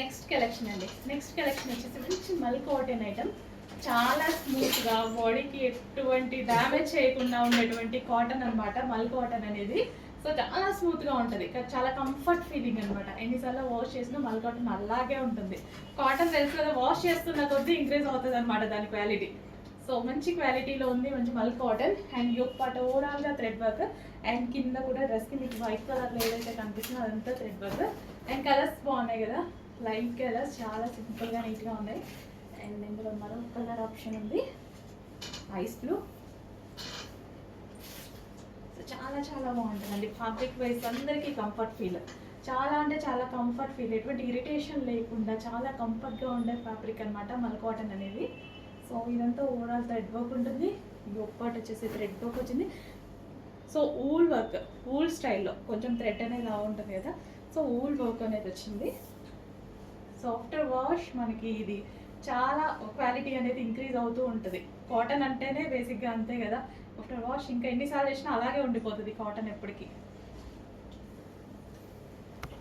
Next collection అండి. Next collection వచ్చేసి మంచి మల్ కాటన్ ఐటమ్, చాలా స్మూత్గా బాడీకి ఎటువంటి డ్యామేజ్ చేయకుండా ఉండేటువంటి కాటన్ అనమాట మల్ కాటన్ అనేది. సో చాలా స్మూత్గా ఉంటుంది, చాలా కంఫర్ట్ ఫీలింగ్ అనమాట. ఎన్నిసార్లు వాష్ చేసినా మల్ కాటన్ అలాగే ఉంటుంది. కాటన్ తెలుసు కదా, వాష్ చేస్తున్న కొద్దీ ఇంక్రీజ్ అవుతుంది అనమాట దాని క్వాలిటీ. సో మంచి క్వాలిటీలో ఉంది, మంచి మల్ కాటన్. అండ్ యోక్ పార్ట్ ఓవరాల్గా థ్రెడ్ వర్క్, అండ్ కింద కూడా డ్రెస్కి మీకు వైట్ కలర్లో ఏదైతే కనిపిస్తుందో అదంతా థ్రెడ్ వర్క్. అండ్ కలర్స్ బాగున్నాయి కదా, లైట్ కలర్స్, చాలా సింపుల్గా నీట్గా ఉన్నాయి. అండ్ ఇందులో మరో కలర్ ఆప్షన్ ఉంది, ఐస్ బ్లూ. సో చాలా చాలా బాగుంటుందండి. ఫ్యాబ్రిక్ వైజ్ అందరికీ కంఫర్ట్ ఫీల్, చాలా అంటే చాలా కంఫర్ట్ ఫీల్, ఎటువంటి ఇరిటేషన్ లేకుండా చాలా కంఫర్ట్గా ఉండే ఫ్యాబ్రిక్ అనమాట మల్ కాటన్ అనేది. సో ఇదంతా ఓవరాల్ థ్రెడ్ వర్క్ ఉంటుంది. యోక్ పార్ట్ వచ్చేసి థ్రెడ్ వర్క్ వచ్చింది. సో ఊల్ వర్క్, ఊల్ స్టైల్లో కొంచెం థ్రెడ్ అనేది లా ఉంటుంది కదా, సో ఊల్ వర్క్ అనేది వచ్చింది. సో ఆఫ్టర్ వాష్ మనకి ఇది చాలా క్వాలిటీ అనేది ఇంక్రీజ్ అవుతూ ఉంటుంది. కాటన్ అంటేనే బేసిక్గా అంతే కదా, ఆఫ్టర్ వాష్ ఇంకా ఎన్నిసార్లు వేసినా అలాగే ఉండిపోతుంది కాటన్ ఎప్పటికీ.